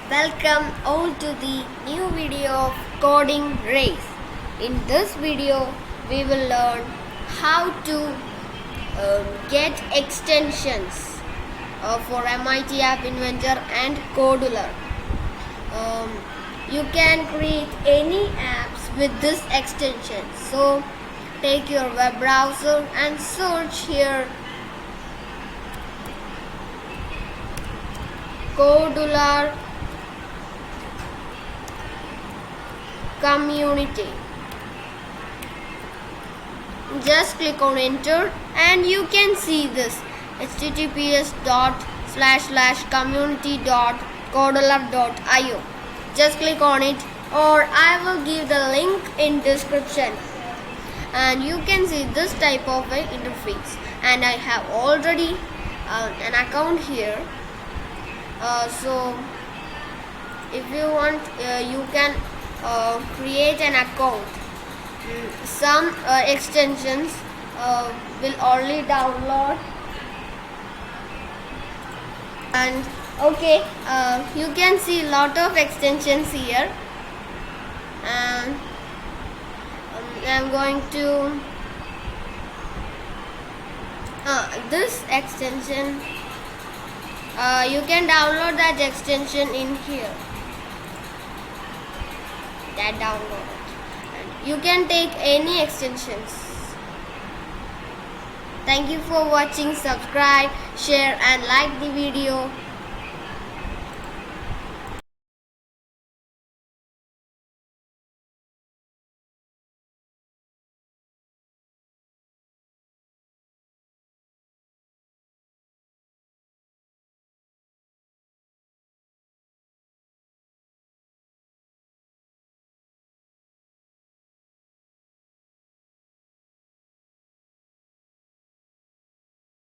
Welcome all to the new video of coding race. In this video we will learn how to get extensions for MIT App Inventor and Kodular. You can create any apps with this extension. So take your web browser and search here Kodular community. Just click on enter and you can see this https://community.kodular.io. Just click on it, or I will give the link in description, and you can see this type of an interface. And I have already an account here. So if you want, you can create an account. Some extensions will only download, and you can see a lot of extensions here, and I'm going to this extension. You can download that extension in here. Download it. And you can take any extensions. Thank you for watching. Subscribe, share and like the video.